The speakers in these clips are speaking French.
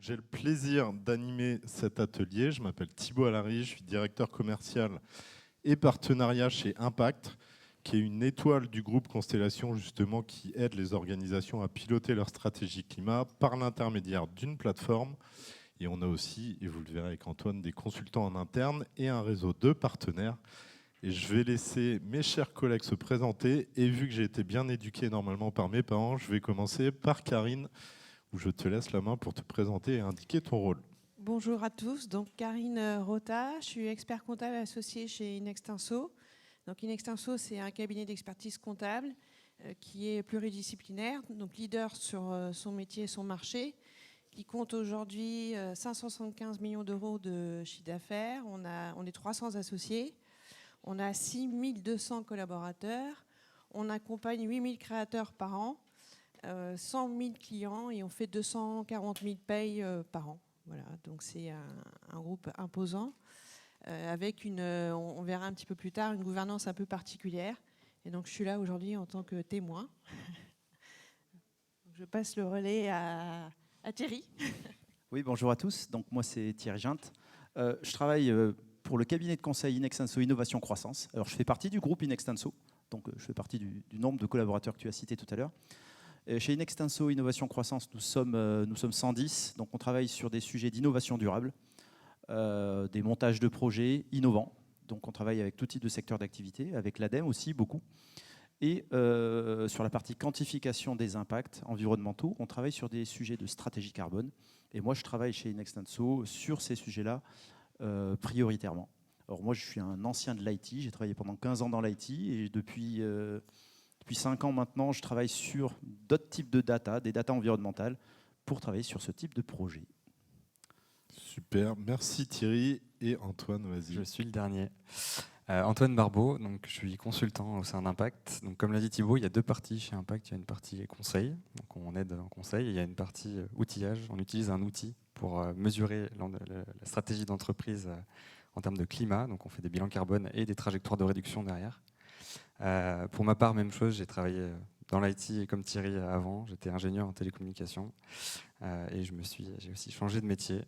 J'ai le plaisir d'animer cet atelier. Je m'appelle Thibaut Allary, je suis directeur commercial et partenariat chez Impact, qui est une étoile du groupe Constellation, justement, qui aide les organisations à piloter leur stratégie climat par l'intermédiaire d'une plateforme. Et on a aussi, et vous le verrez avec Antoine, des consultants en interne et un réseau de partenaires. Et je vais laisser mes chers collègues se présenter. Et vu que j'ai été bien éduqué normalement par mes parents, je vais commencer par Karine, où je te laisse la main pour te présenter et indiquer ton rôle. Bonjour à tous, donc Karine Rota, je suis expert comptable associé chez Inextinso. Donc Inextinso, c'est un cabinet d'expertise comptable qui est pluridisciplinaire, donc leader sur son métier et son marché, qui compte aujourd'hui 575 millions d'euros de chiffre d'affaires. On est 300 associés, on a 6200 collaborateurs, on accompagne 8000 créateurs par an, 100 000 clients et on fait 240 000 payes par an. Voilà, donc c'est un groupe imposant avec on verra un petit peu plus tard, une gouvernance un peu particulière. Et donc je suis là aujourd'hui en tant que témoin. Je passe le relais à Thierry. Oui, bonjour à tous. Donc moi c'est Thierry Ginte. Je travaille pour le cabinet de conseil Inextinso Innovation Croissance. Alors je fais partie du groupe Inextinso, donc je fais partie du nombre de collaborateurs que tu as cité tout à l'heure. Chez Inextinso Innovation Croissance, nous sommes 110, donc on travaille sur des sujets d'innovation durable, des montages de projets innovants. Donc on travaille avec tout type de secteur d'activité, avec l'ADEME aussi beaucoup. Et sur la partie quantification des impacts environnementaux, on travaille sur des sujets de stratégie carbone. Et moi, je travaille chez Inextinso sur ces sujets-là prioritairement. Alors moi, je suis un ancien de l'IT, j'ai travaillé pendant 15 ans dans l'IT et depuis 5 ans maintenant, je travaille sur d'autres types de data, des data environnementales, pour travailler sur ce type de projet. Super, merci Thierry. Et Antoine, vas-y. Je suis le dernier. Antoine Barbeau, donc je suis consultant au sein d'Impact. Donc comme l'a dit Thibaut, il y a deux parties chez Impact. Il y a une partie conseil, donc on aide en conseil, et il y a une partie outillage. On utilise un outil pour mesurer la stratégie d'entreprise en termes de climat. Donc on fait des bilans carbone et des trajectoires de réduction derrière. Pour ma part, même chose, j'ai travaillé dans l'IT comme Thierry avant, j'étais ingénieur en télécommunications et j'ai aussi changé de métier.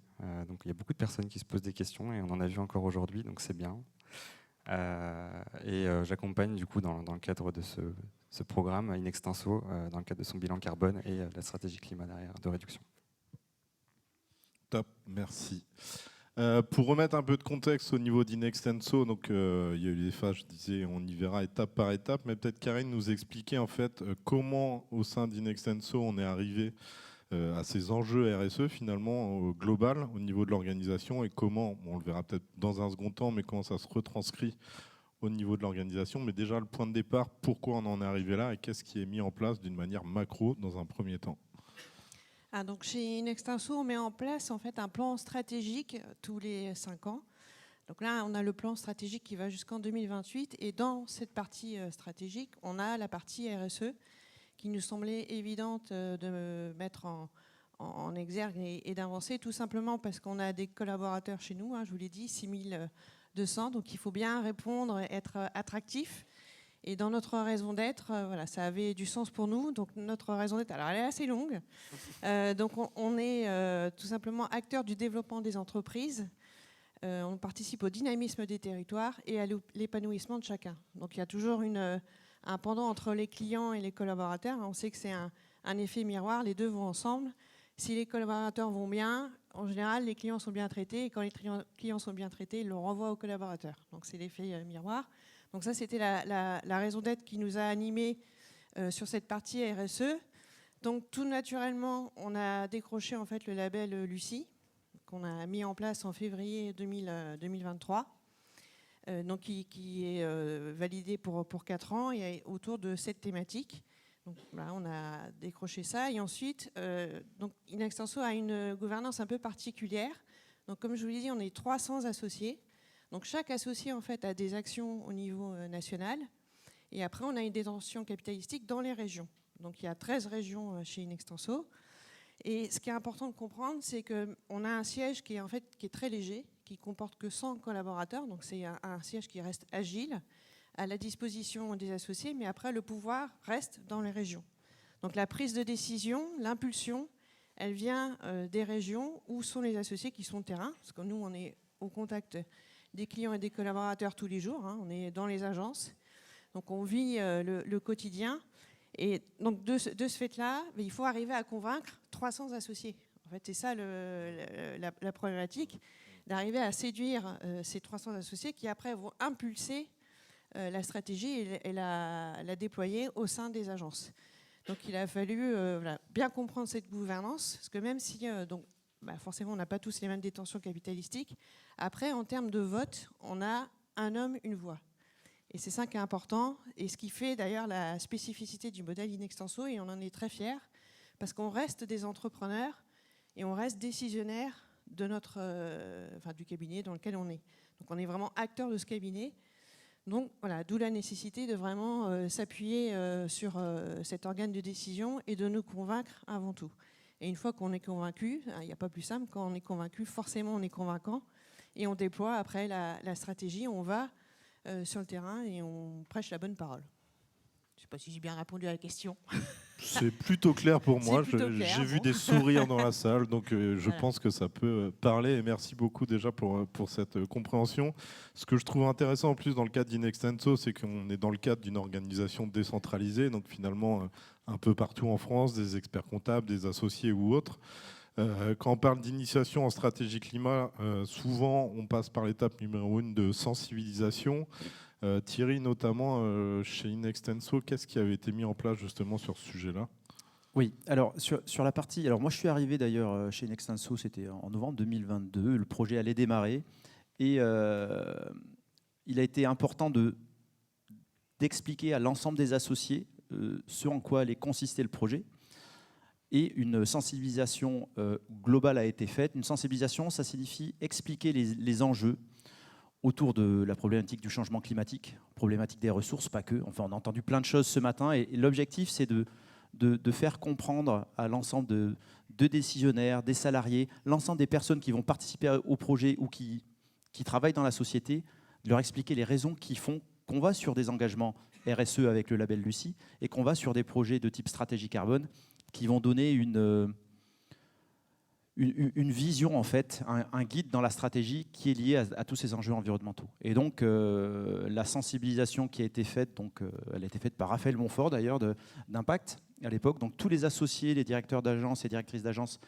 Donc il y a beaucoup de personnes qui se posent des questions et on en a vu encore aujourd'hui, donc c'est bien. J'accompagne du coup dans le cadre de ce programme Inextinso, dans le cadre de son bilan carbone et la stratégie climat derrière de réduction. Top, merci. Pour remettre un peu de contexte au niveau d'Inextinso, donc il y a eu des phases, je disais, on y verra étape par étape, mais peut-être Karine nous expliquer en fait comment au sein d'Inextinso on est arrivé à ces enjeux RSE finalement au global, au niveau de l'organisation et comment, on le verra peut-être dans un second temps, mais comment ça se retranscrit au niveau de l'organisation, mais déjà le point de départ, pourquoi on en est arrivé là et qu'est-ce qui est mis en place d'une manière macro dans un premier temps. Donc chez Inextinso, on met en place en fait un plan stratégique tous les 5 ans. Donc là, on a le plan stratégique qui va jusqu'en 2028 et dans cette partie stratégique, on a la partie RSE qui nous semblait évidente de mettre en exergue et d'avancer, tout simplement parce qu'on a des collaborateurs chez nous, je vous l'ai dit, 6200, donc il faut bien répondre, être attractif. Et dans notre raison d'être, voilà, ça avait du sens pour nous. Donc notre raison d'être, alors elle est assez longue. Donc on est tout simplement acteur du développement des entreprises. On participe au dynamisme des territoires et à l'épanouissement de chacun. Donc il y a toujours un pendant entre les clients et les collaborateurs. On sait que c'est un effet miroir, les deux vont ensemble. Si les collaborateurs vont bien, en général, les clients sont bien traités. Et quand les clients sont bien traités, ils le renvoient aux collaborateurs. Donc c'est l'effet miroir. Donc ça, c'était la raison d'être qui nous a animés sur cette partie RSE. Donc tout naturellement, on a décroché en fait le label Lucie, qu'on a mis en place en février 2023, donc qui est validé pour 4 ans et autour de cette thématique. Donc là, on a décroché ça. Et ensuite, donc Inextinso a une gouvernance un peu particulière. Donc comme je vous l'ai dit, on est 300 associés. Donc chaque associé en fait a des actions au niveau national et après on a une détention capitalistique dans les régions. Donc il y a 13 régions chez Inextinso et ce qui est important de comprendre c'est qu'on a un siège qui est très léger, qui comporte que 100 collaborateurs, donc c'est un siège qui reste agile, à la disposition des associés, mais après le pouvoir reste dans les régions. Donc la prise de décision, l'impulsion, elle vient des régions où sont les associés qui sont terrain, parce que nous, on est au contact des clients et des collaborateurs tous les jours, on est dans les agences, donc on vit le quotidien. Et donc de ce fait-là, il faut arriver à convaincre 300 associés. En fait, c'est ça la problématique, d'arriver à séduire ces 300 associés qui après vont impulser la stratégie et la déployer au sein des agences. Donc il a fallu bien comprendre cette gouvernance, parce que même si forcément on n'a pas tous les mêmes détentions capitalistiques, après en termes de vote, on a un homme, une voix. Et c'est ça qui est important, et ce qui fait d'ailleurs la spécificité du modèle Inextenso, et on en est très fiers, parce qu'on reste des entrepreneurs et on reste décisionnaire de du cabinet dans lequel on est. Donc on est vraiment acteur de ce cabinet. Donc voilà, d'où la nécessité de vraiment s'appuyer sur cet organe de décision et de nous convaincre avant tout. Et une fois qu'on est convaincu, il n'y a pas plus simple, quand on est convaincu, forcément on est convaincant, et on déploie après la stratégie, on va sur le terrain et on prêche la bonne parole. Je ne sais pas si j'ai bien répondu à la question. C'est plutôt clair pour moi. J'ai vu bon. des sourires dans la salle, donc je Voilà. pense que ça peut parler. Et merci beaucoup déjà pour cette compréhension. Ce que je trouve intéressant en plus dans le cadre d'Inextenso, c'est qu'on est dans le cadre d'une organisation décentralisée, donc finalement un peu partout en France, des experts comptables, des associés ou autres. Quand on parle d'initiation en stratégie climat, souvent on passe par l'étape numéro 1 de sensibilisation. Thierry, notamment chez Inextenso, qu'est-ce qui avait été mis en place justement sur ce sujet-là ? Oui, alors sur la partie... Alors moi je suis arrivé d'ailleurs chez Inextenso, c'était en novembre 2022, le projet allait démarrer et il a été important d'expliquer à l'ensemble des associés ce en quoi allait consister le projet. Et une sensibilisation globale a été faite. Une sensibilisation, ça signifie expliquer les enjeux autour de la problématique du changement climatique, problématique des ressources, pas que. Enfin, on a entendu plein de choses ce matin. Et l'objectif, c'est de faire comprendre à l'ensemble de décisionnaires, des salariés, l'ensemble des personnes qui vont participer au projet ou qui travaillent dans la société, de leur expliquer les raisons qui font qu'on va sur des engagements RSE avec le label Lucie et qu'on va sur des projets de type stratégie carbone qui vont donner une vision, en fait, un guide dans la stratégie qui est lié à tous ces enjeux environnementaux. Et donc, la sensibilisation qui a été faite, elle a été faite par Raphaël Montfort, d'ailleurs, d'Impact, à l'époque. Donc, tous les associés, les directeurs d'agence et directrices d'agence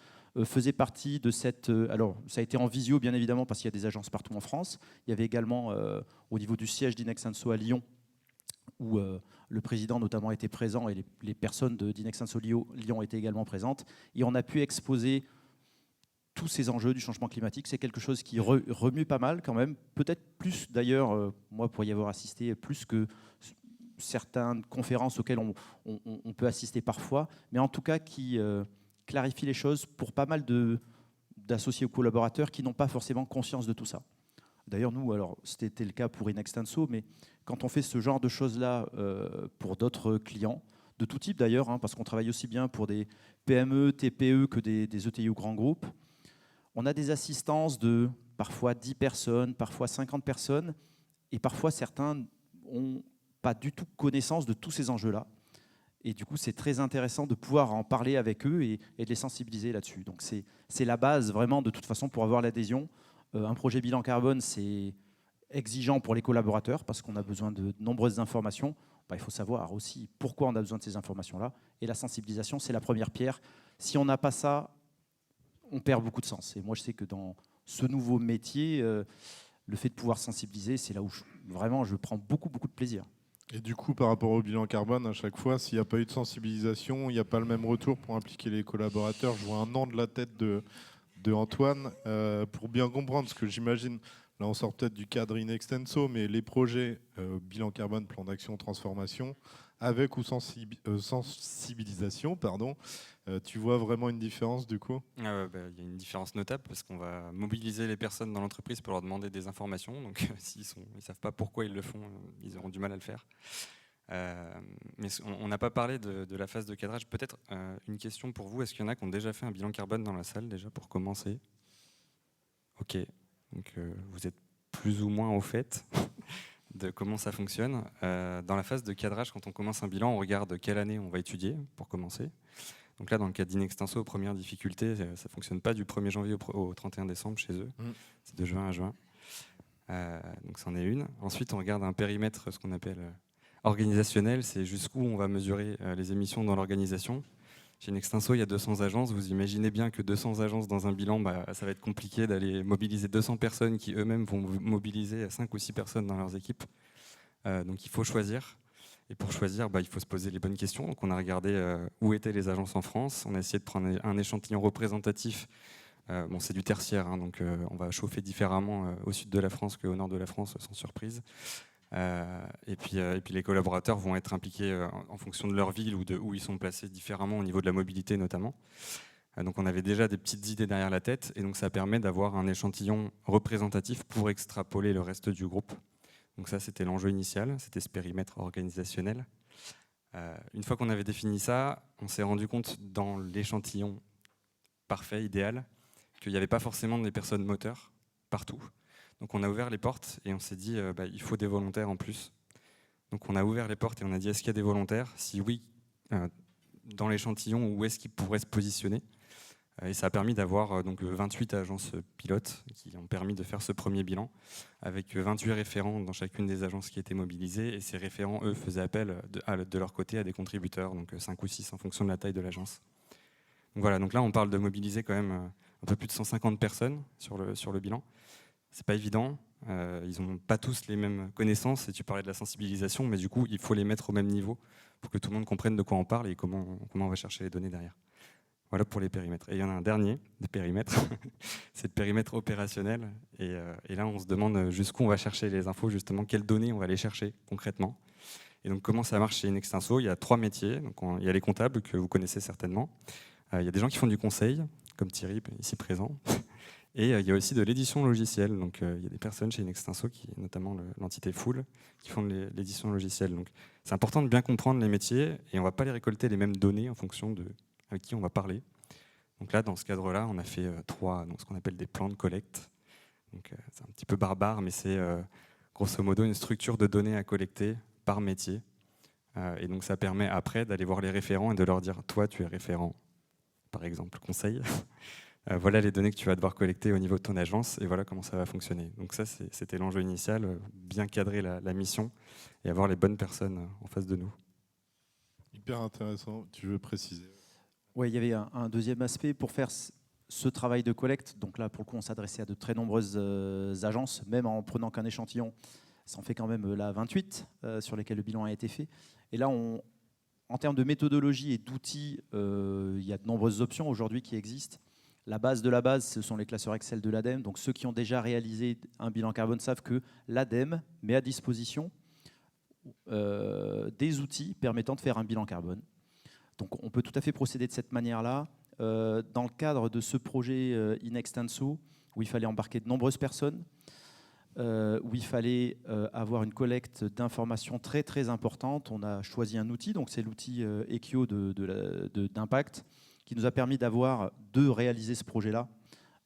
faisaient partie de cette... alors, ça a été en visio, bien évidemment, parce qu'il y a des agences partout en France. Il y avait également, au niveau du siège d'Inextenso à Lyon, où le président notamment était présent et les personnes d'Inextenso Lyon étaient également présentes. Et on a pu exposer tous ces enjeux du changement climatique. C'est quelque chose qui remue pas mal quand même, peut-être plus d'ailleurs, moi pour y avoir assisté, plus que certaines conférences auxquelles on peut assister parfois, mais en tout cas qui clarifie les choses pour pas mal d'associés ou collaborateurs qui n'ont pas forcément conscience de tout ça. D'ailleurs, nous, alors c'était le cas pour Inextenso, mais quand on fait ce genre de choses-là pour d'autres clients, de tout type d'ailleurs, parce qu'on travaille aussi bien pour des PME, TPE que des ETI ou grands groupes, on a des assistances de parfois 10 personnes, parfois 50 personnes, et parfois certains n'ont pas du tout connaissance de tous ces enjeux-là. Et du coup, c'est très intéressant de pouvoir en parler avec eux et de les sensibiliser là-dessus. Donc c'est la base vraiment de toute façon pour avoir l'adhésion. Un projet bilan carbone, c'est exigeant pour les collaborateurs parce qu'on a besoin de nombreuses informations. Il faut savoir aussi pourquoi on a besoin de ces informations-là. Et la sensibilisation, c'est la première pierre. Si on n'a pas ça, on perd beaucoup de sens. Et moi, je sais que dans ce nouveau métier, le fait de pouvoir sensibiliser, c'est là où vraiment je prends beaucoup de plaisir. Et du coup, par rapport au bilan carbone, à chaque fois, s'il n'y a pas eu de sensibilisation, il n'y a pas le même retour pour impliquer les collaborateurs. Je vois un an de la tête de Antoine, pour bien comprendre, parce que j'imagine, là on sort peut-être du cadre Inextenso, mais les projets bilan carbone, plan d'action, transformation, avec ou sans sensibilisation, tu vois vraiment une différence du coup ? Il y a une différence notable parce qu'on va mobiliser les personnes dans l'entreprise pour leur demander des informations. Donc s'ils ne savent pas pourquoi ils le font, ils auront du mal à le faire. Mais on n'a pas parlé de la phase de cadrage. Peut-être une question pour vous. Est-ce qu'il y en a qui ont déjà fait un bilan carbone dans la salle, déjà, pour commencer ? Ok. Donc vous êtes plus ou moins au fait de comment ça fonctionne. Dans la phase de cadrage, quand on commence un bilan, on regarde quelle année on va étudier, pour commencer. Donc là, dans le cas d'Inextenso, première difficulté, ça ne fonctionne pas du 1er janvier au 31 décembre chez eux. C'est de juin à juin. Donc c'en est une. Ensuite, on regarde un périmètre, ce qu'on appelle organisationnel, c'est jusqu'où on va mesurer les émissions dans l'organisation. Chez Inextenso, il y a 200 agences. Vous imaginez bien que 200 agences dans un bilan, ça va être compliqué d'aller mobiliser 200 personnes qui eux-mêmes vont mobiliser 5 ou 6 personnes dans leurs équipes. Donc il faut choisir. Et pour choisir, il faut se poser les bonnes questions. Donc on a regardé où étaient les agences en France. On a essayé de prendre un échantillon représentatif. C'est du tertiaire, hein, donc on va chauffer différemment au sud de la France qu'au nord de la France, sans surprise. Et puis les collaborateurs vont être impliqués en fonction de leur ville ou de où ils sont placés différemment au niveau de la mobilité notamment. Donc on avait déjà des petites idées derrière la tête et donc ça permet d'avoir un échantillon représentatif pour extrapoler le reste du groupe. Donc ça c'était l'enjeu initial, c'était ce périmètre organisationnel. Une fois qu'on avait défini ça, on s'est rendu compte dans l'échantillon parfait, idéal, qu'il n'y avait pas forcément des personnes moteurs partout. Donc on a ouvert les portes et on s'est dit il faut des volontaires en plus. Donc on a ouvert les portes et on a dit est-ce qu'il y a des volontaires ? Si oui, dans l'échantillon, où est-ce qu'ils pourraient se positionner ? Et ça a permis d'avoir 28 agences pilotes qui ont permis de faire ce premier bilan avec 28 référents dans chacune des agences qui étaient mobilisées. Et ces référents, eux, faisaient appel de leur côté à des contributeurs, donc 5 ou 6 en fonction de la taille de l'agence. Donc voilà, donc là on parle de mobiliser quand même un peu plus de 150 personnes sur le bilan. C'est pas évident, ils n'ont pas tous les mêmes connaissances, et tu parlais de la sensibilisation, mais du coup il faut les mettre au même niveau pour que tout le monde comprenne de quoi on parle et comment on va chercher les données derrière. Voilà pour les périmètres. Et il y en a un dernier, des périmètres, c'est le périmètre opérationnel, et là on se demande jusqu'où on va chercher les infos, justement, quelles données on va aller chercher concrètement. Et donc comment ça marche chez Inextenso ? Il y a 3 métiers, donc il y a les comptables que vous connaissez certainement, il y a des gens qui font du conseil, comme Thierry ici présent, et il y a aussi de l'édition logicielle. Donc il y a des personnes chez Inextenso, notamment l'entité Full, qui font de l'édition logicielle. Donc c'est important de bien comprendre les métiers et on ne va pas les récolter les mêmes données en fonction de avec qui on va parler. Donc là, dans ce cadre-là, on a fait 3, ce qu'on appelle des plans de collecte. Donc c'est un petit peu barbare, mais c'est grosso modo une structure de données à collecter par métier. Et donc ça permet après d'aller voir les référents et de leur dire toi, tu es référent, par exemple, conseil. Voilà les données que tu vas devoir collecter au niveau de ton agence et voilà comment ça va fonctionner. Donc ça, c'était l'enjeu initial, bien cadrer la mission et avoir les bonnes personnes en face de nous. Hyper intéressant, tu veux préciser ? Oui, il y avait un deuxième aspect pour faire ce travail de collecte. Donc là, pour le coup, on s'adressait à de très nombreuses agences, même en prenant qu'un échantillon. Ça en fait quand même 28 sur lesquels le bilan a été fait. Et là, en termes de méthodologie et d'outils, il y a de nombreuses options aujourd'hui qui existent. La base de la base, ce sont les classeurs Excel de l'ADEME. Donc ceux qui ont déjà réalisé un bilan carbone savent que l'ADEME met à disposition des outils permettant de faire un bilan carbone. Donc on peut tout à fait procéder de cette manière-là. Dans le cadre de ce projet Inextenso, où il fallait embarquer de nombreuses personnes, où il fallait avoir une collecte d'informations très très importante, on a choisi un outil, donc c'est l'outil Equio d'Impact, qui nous a permis de réaliser ce projet-là,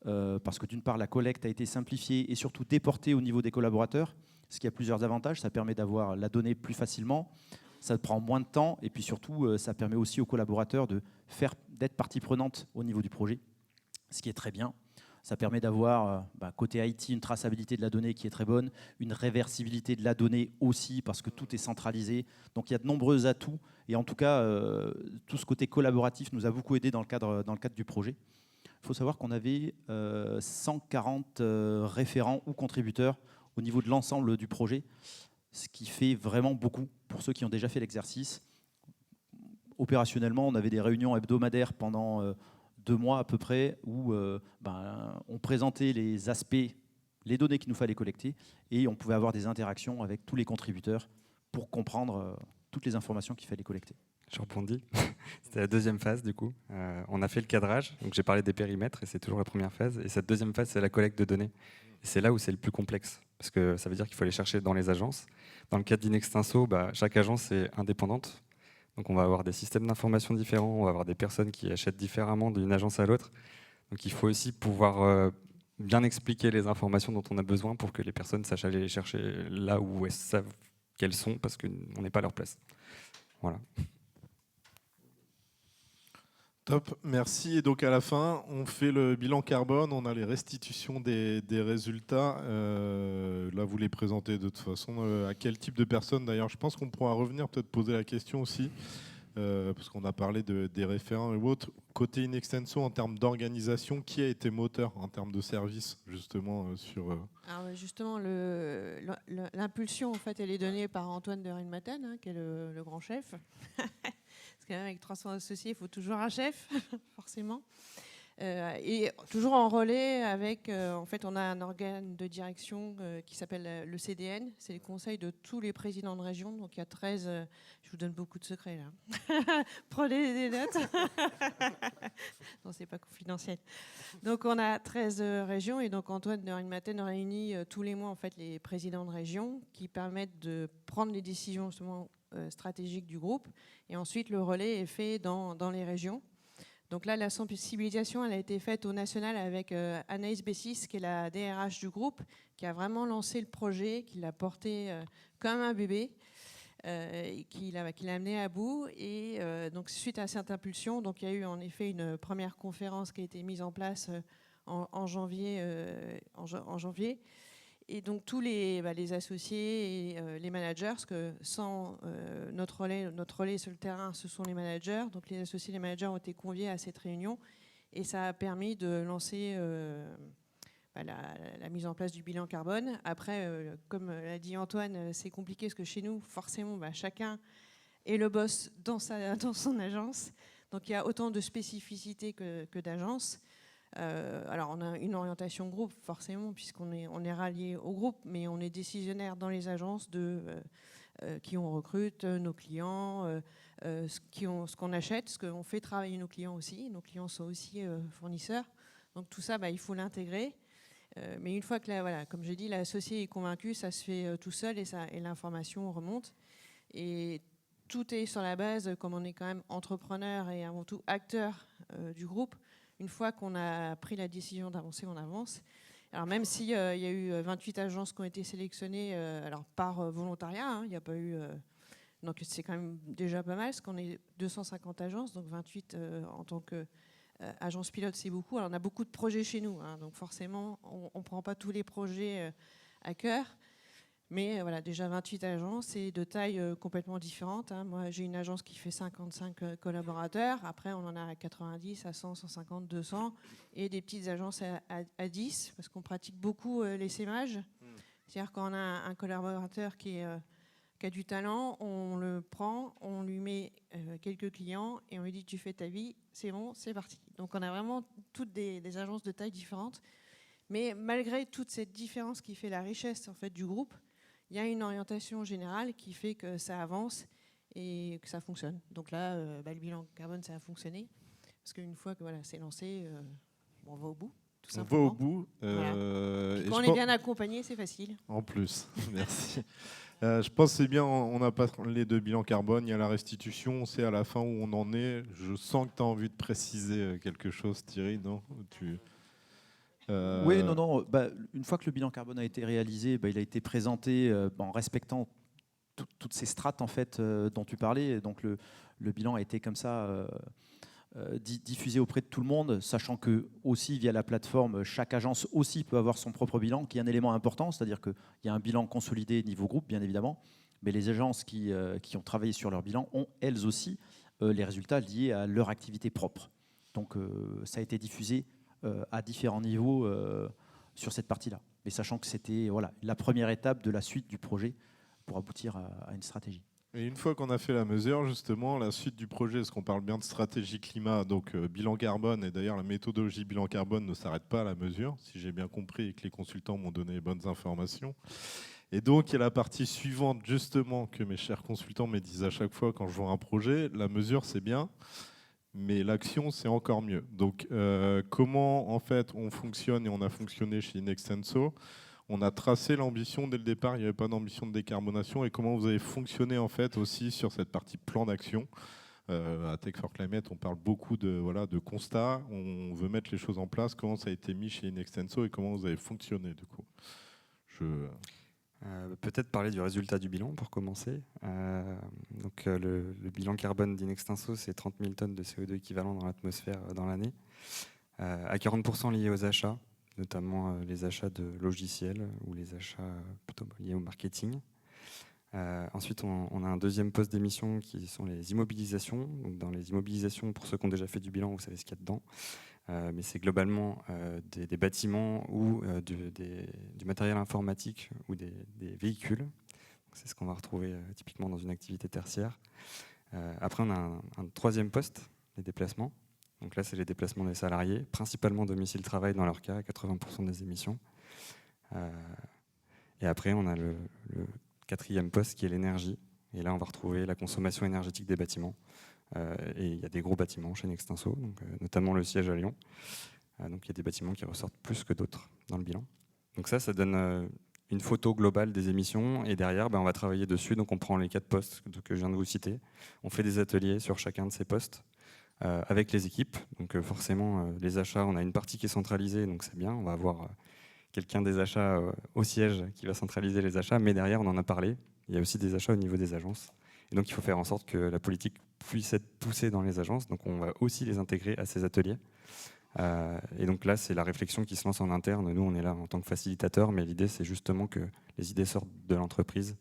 parce que d'une part la collecte a été simplifiée et surtout déportée au niveau des collaborateurs, ce qui a plusieurs avantages. Ça permet d'avoir la donnée plus facilement, ça prend moins de temps et puis surtout ça permet aussi aux collaborateurs d'être partie prenante au niveau du projet, ce qui est très bien. Ça permet d'avoir, côté IT, une traçabilité de la donnée qui est très bonne, une réversibilité de la donnée aussi, parce que tout est centralisé. Donc il y a de nombreux atouts. Et en tout cas, tout ce côté collaboratif nous a beaucoup aidé dans le cadre du projet. Il faut savoir qu'on avait 140 référents ou contributeurs au niveau de l'ensemble du projet, ce qui fait vraiment beaucoup pour ceux qui ont déjà fait l'exercice. Opérationnellement, on avait des réunions hebdomadaires pendant 2 mois à peu près, où on présentait les aspects, les données qu'il nous fallait collecter, et on pouvait avoir des interactions avec tous les contributeurs pour comprendre toutes les informations qu'il fallait collecter. Je rebondis. C'était la deuxième phase du coup. On a fait le cadrage, donc j'ai parlé des périmètres et c'est toujours la première phase. Et cette deuxième phase, c'est la collecte de données. Et c'est là où c'est le plus complexe, parce que ça veut dire qu'il faut aller chercher dans les agences. Dans le cadre d'Inextenso, chaque agence est indépendante. Donc on va avoir des systèmes d'information différents, on va avoir des personnes qui achètent différemment d'une agence à l'autre. Donc il faut aussi pouvoir bien expliquer les informations dont on a besoin pour que les personnes sachent aller les chercher là où elles savent qu'elles sont, parce qu'on n'est pas à leur place. Voilà. Top, merci. Et donc à la fin, on fait le bilan carbone, on a les restitutions des résultats. Là, vous les présentez de toute façon. À quel type de personnes d'ailleurs? Je pense qu'on pourra revenir, peut-être poser la question aussi, parce qu'on a parlé des référents et autres. Côté Inextenso, en termes d'organisation, qui a été moteur en termes de service, justement, sur... Alors justement, l'impulsion, en fait, elle est donnée par Antoine de Rinmaten, hein, qui est le grand chef. Parce qu'avec 300 associés, il faut toujours un chef, forcément. Et toujours en relais avec, en fait, on a un organe de direction qui s'appelle le CDN, c'est le conseil de tous les présidents de région. Donc il y a 13, je vous donne beaucoup de secrets là. Prenez des notes. Non, c'est pas confidentiel. Donc on a 13 régions et donc Antoine de Rinmaten réunit tous les mois en fait les présidents de région qui permettent de prendre les décisions justement stratégiques du groupe et ensuite le relais est fait dans les régions. Donc là, la sensibilisation, elle a été faite au national avec Anaïs Bessis, qui est la DRH du groupe, qui a vraiment lancé le projet, qui l'a porté comme un bébé, qui l'a amené à bout. Et donc suite à cette impulsion, donc il y a eu en effet une première conférence qui a été mise en place en janvier. Et donc tous les associés et les managers, parce que sans notre relais sur le terrain, ce sont les managers. Donc les associés et les managers ont été conviés à cette réunion et ça a permis de lancer la mise en place du bilan carbone. Après, comme l'a dit Antoine, c'est compliqué parce que chez nous, forcément, chacun est le boss dans son agence. Donc il y a autant de spécificités que d'agences. Alors on a une orientation groupe forcément puisqu'on est rallié au groupe, mais on est décisionnaire dans les agences de qui on recrute, nos clients, ce qu'on achète, ce qu'on fait travailler nos clients aussi. Nos clients sont aussi fournisseurs. Donc tout ça, il faut l'intégrer. Mais une fois que comme j'ai dit, l'associé est convaincu, ça se fait tout seul et l'information remonte. Et tout est sur la base, comme on est quand même entrepreneur et avant tout acteur du groupe. Une fois qu'on a pris la décision d'avancer, on avance. Alors même s'il y a eu 28 agences qui ont été sélectionnées alors par volontariat, hein, il n'y a pas eu... donc c'est quand même déjà pas mal, parce qu'on est 250 agences, donc 28 en tant qu'agence pilote, c'est beaucoup. Alors on a beaucoup de projets chez nous, hein, donc forcément, on ne prend pas tous les projets à cœur. Mais voilà, déjà 28 agences et de tailles complètement différentes. Hein. Moi, j'ai une agence qui fait 55 collaborateurs. Après, on en a 90, à 100, 150, 200. Et des petites agences à 10, parce qu'on pratique beaucoup l'essaimage. C'est-à-dire quand on a un collaborateur qui a du talent, on le prend, on lui met quelques clients et on lui dit « tu fais ta vie, c'est bon, c'est parti ». Donc on a vraiment toutes des agences de tailles différentes. Mais malgré toute cette différence qui fait la richesse en fait, du groupe, il y a une orientation générale qui fait que ça avance et que ça fonctionne. Donc là, le bilan carbone, ça a fonctionné. Parce qu'une fois que c'est lancé, on va au bout, tout simplement. On va au bout. Voilà. Quand on est bien accompagné, c'est facile. En plus, merci. Je pense que c'est bien, on n'a pas parlé de bilan carbone, il y a la restitution, on sait à la fin où on en est. Je sens que tu as envie de préciser quelque chose, Thierry, non? Oui, non. Une fois que le bilan carbone a été réalisé, il a été présenté en respectant toutes ces strates en fait, dont tu parlais. Donc le bilan a été comme ça diffusé auprès de tout le monde, sachant que aussi via la plateforme, chaque agence aussi peut avoir son propre bilan, qui est un élément important, c'est-à-dire qu'il y a un bilan consolidé niveau groupe, bien évidemment, mais les agences qui ont travaillé sur leur bilan ont elles aussi les résultats liés à leur activité propre. Donc ça a été diffusé à différents niveaux sur cette partie-là. Mais sachant que c'était la première étape de la suite du projet pour aboutir à une stratégie. Et une fois qu'on a fait la mesure, justement, la suite du projet, est-ce qu'on parle bien de stratégie climat, donc bilan carbone, et d'ailleurs la méthodologie bilan carbone ne s'arrête pas à la mesure, si j'ai bien compris et que les consultants m'ont donné les bonnes informations. Et donc, il y a la partie suivante, justement, que mes chers consultants me disent à chaque fois quand je vois un projet, la mesure, c'est bien, mais l'action, c'est encore mieux. Donc, comment, en fait, on fonctionne et on a fonctionné chez Inextenso? On a tracé l'ambition dès le départ, il n'y avait pas d'ambition de décarbonation. Et comment vous avez fonctionné, en fait, aussi sur cette partie plan d'action? À Tech for Climate, on parle beaucoup de constats. On veut mettre les choses en place. Comment ça a été mis chez Inextenso et comment vous avez fonctionné, du coup? Peut-être parler du résultat du bilan pour commencer. Le bilan carbone d'Inextinso, c'est 30 000 tonnes de CO2 équivalent dans l'atmosphère dans l'année, à 40% liés aux achats, notamment les achats de logiciels ou les achats plutôt liés au marketing. Ensuite, on a un deuxième poste d'émission qui sont les immobilisations. Donc, dans les immobilisations, pour ceux qui ont déjà fait du bilan, vous savez ce qu'il y a dedans. Mais c'est globalement des bâtiments ou du matériel informatique ou des véhicules. C'est ce qu'on va retrouver typiquement dans une activité tertiaire. Après, on a un troisième poste, les déplacements. Donc là, c'est les déplacements des salariés, principalement domicile-travail dans leur cas, à 80% des émissions. Et après, on a le quatrième poste qui est l'énergie. Et là, on va retrouver la consommation énergétique des bâtiments. Et il y a des gros bâtiments chez Inextinso, donc, notamment le siège à Lyon. Donc il y a des bâtiments qui ressortent plus que d'autres dans le bilan. Donc ça donne une photo globale des émissions. Et derrière, on va travailler dessus. Donc on prend les 4 postes que je viens de vous citer. On fait des ateliers sur chacun de ces postes avec les équipes. Donc forcément, les achats, on a une partie qui est centralisée, donc c'est bien. On va avoir quelqu'un des achats au siège qui va centraliser les achats. Mais derrière, on en a parlé, il y a aussi des achats au niveau des agences. Et donc il faut faire en sorte que la politique puisse être poussée dans les agences. Donc on va aussi les intégrer à ces ateliers. Et donc là, c'est la réflexion qui se lance en interne. Nous, on est là en tant que facilitateur, mais l'idée, c'est justement que les idées sortent de l'entreprise.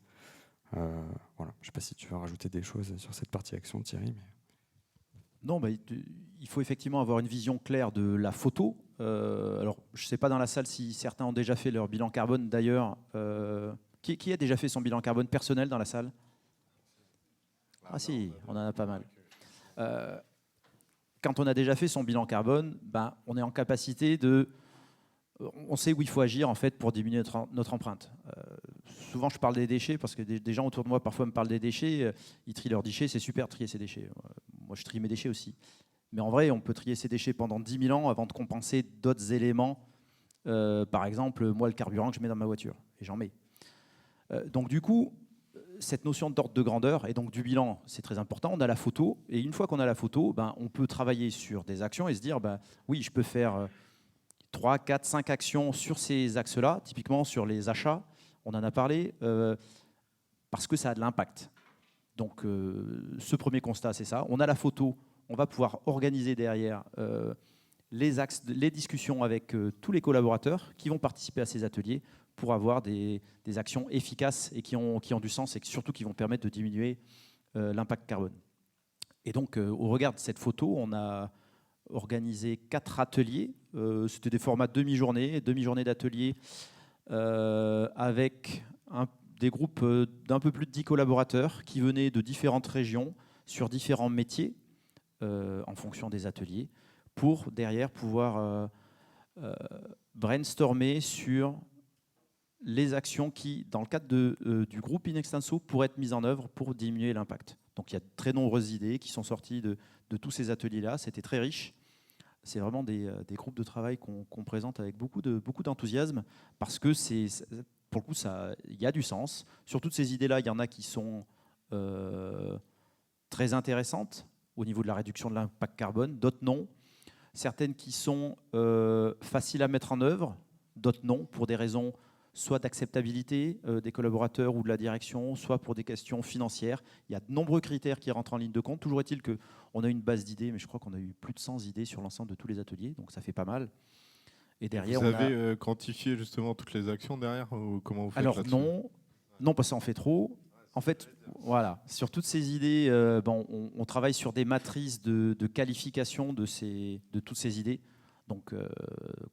Voilà. Je ne sais pas si tu veux rajouter des choses sur cette partie action, Thierry. Mais... Non, il faut effectivement avoir une vision claire de la photo. Alors, je ne sais pas dans la salle si certains ont déjà fait leur bilan carbone. D'ailleurs, qui a déjà fait son bilan carbone personnel dans la salle ? Ah si, on en a pas mal. Quand on a déjà fait son bilan carbone, on est en capacité de... On sait où il faut agir en fait pour diminuer notre empreinte. Souvent, je parle des déchets parce que des gens autour de moi parfois me parlent des déchets. Ils trient leurs déchets, c'est super de trier ces déchets. Moi, je trie mes déchets aussi. Mais en vrai, on peut trier ces déchets pendant 10 000 ans avant de compenser d'autres éléments. Par exemple, moi, le carburant que je mets dans ma voiture, et j'en mets. Donc du coup, cette notion d'ordre de grandeur et donc du bilan, c'est très important. On a la photo, et une fois qu'on a la photo, on peut travailler sur des actions et se dire, oui, je peux faire 3, 4, 5 actions sur ces axes-là, typiquement sur les achats, on en a parlé, parce que ça a de l'impact. Donc ce premier constat, c'est ça. On a la photo, on va pouvoir organiser derrière les discussions avec tous les collaborateurs qui vont participer à ces ateliers pour avoir des actions efficaces et qui ont du sens et surtout qui vont permettre de diminuer l'impact carbone. Et donc, au regard de cette photo, on a organisé 4 ateliers. C'était des formats demi-journée d'ateliers avec des groupes d'un peu plus de 10 collaborateurs qui venaient de différentes régions sur différents métiers en fonction des ateliers pour derrière pouvoir brainstormer sur les actions qui, dans le cadre du groupe Inextinso, pourraient être mises en œuvre pour diminuer l'impact. Donc il y a de très nombreuses idées qui sont sorties de tous ces ateliers-là. C'était très riche. C'est vraiment des groupes de travail qu'on présente avec beaucoup d'enthousiasme parce que pour le coup, il y a du sens. Sur toutes ces idées-là, il y en a qui sont très intéressantes au niveau de la réduction de l'impact carbone, d'autres non. Certaines qui sont faciles à mettre en œuvre, d'autres non, pour des raisons soit d'acceptabilité des collaborateurs ou de la direction, soit pour des questions financières. Il y a de nombreux critères qui rentrent en ligne de compte. Toujours est-il qu'on a une base d'idées, mais je crois qu'on a eu plus de 100 idées sur l'ensemble de tous les ateliers, donc ça fait pas mal. Et derrière, vous avez quantifié justement toutes les actions derrière ou comment vous faites? Alors non, parce que ça en fait trop. En fait, voilà, sur toutes ces idées, on travaille sur des matrices de qualification de toutes ces idées. Donc,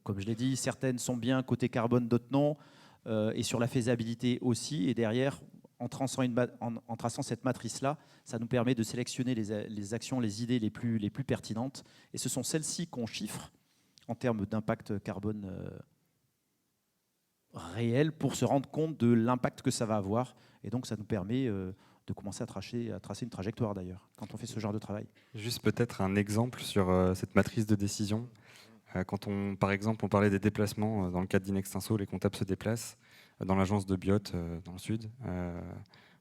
comme je l'ai dit, certaines sont bien côté carbone, d'autres non. Et sur la faisabilité aussi. Et derrière, en traçant cette matrice-là, ça nous permet de sélectionner les actions, les idées les plus pertinentes. Et ce sont celles-ci qu'on chiffre en termes d'impact carbone réel pour se rendre compte de l'impact que ça va avoir. Et donc, ça nous permet de commencer à tracer une trajectoire, d'ailleurs, quand on fait ce genre de travail. Juste peut-être un exemple sur cette matrice de décision. Quand par exemple, on parlait des déplacements dans le cadre d'Inextinso, les comptables se déplacent dans l'agence de Biot dans le sud.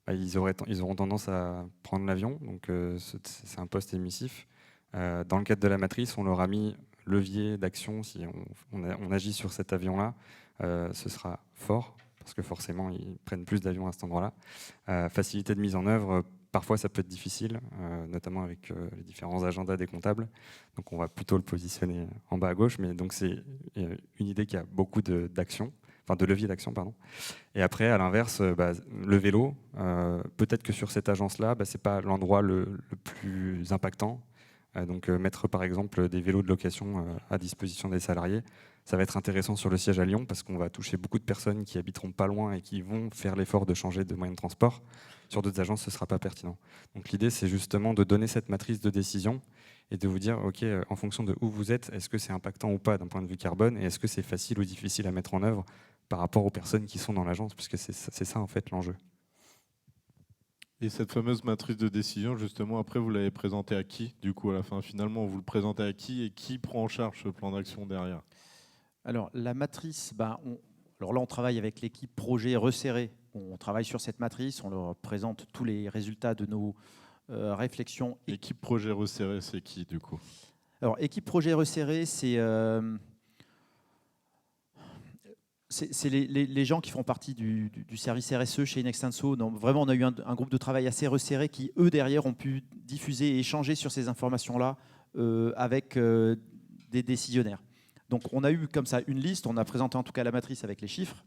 Ils auront tendance à prendre l'avion, donc c'est un poste émissif. Dans le cadre de la matrice, on leur a mis levier d'action. Si on agit sur cet avion-là, ce sera fort, parce que forcément, ils prennent plus d'avions à cet endroit-là. Facilité de mise en œuvre, parfois ça peut être difficile, notamment avec les différents agendas des comptables. Donc on va plutôt le positionner en bas à gauche, mais donc c'est une idée qui a beaucoup d'actions, enfin de leviers d'action, pardon. Et après, à l'inverse, le vélo, peut-être que sur cette agence-là, c'est pas l'endroit le plus impactant. Donc mettre par exemple des vélos de location à disposition des salariés, ça va être intéressant sur le siège à Lyon parce qu'on va toucher beaucoup de personnes qui habiteront pas loin et qui vont faire l'effort de changer de moyen de transport. Sur d'autres agences, ce ne sera pas pertinent. Donc l'idée, c'est justement de donner cette matrice de décision et de vous dire, OK, en fonction de où vous êtes, est-ce que c'est impactant ou pas d'un point de vue carbone et est-ce que c'est facile ou difficile à mettre en œuvre par rapport aux personnes qui sont dans l'agence, puisque c'est ça en fait l'enjeu. Et cette fameuse matrice de décision, justement, après, vous l'avez présentée à qui, du coup, à la fin? Finalement, vous le présentez à qui et qui prend en charge ce plan d'action derrière? Alors, la matrice, alors là, on travaille avec l'équipe projet resserré. On travaille sur cette matrice, on leur présente tous les résultats de nos réflexions. Équipe projet resserré, c'est qui, du coup? Alors, équipe projet resserré, c'est les gens qui font partie du service RSE chez Inextenso. Donc, vraiment, on a eu un groupe de travail assez resserré qui, eux, derrière, ont pu diffuser et échanger sur ces informations-là avec des décisionnaires. Donc, on a eu comme ça une liste, on a présenté en tout cas la matrice avec les chiffres.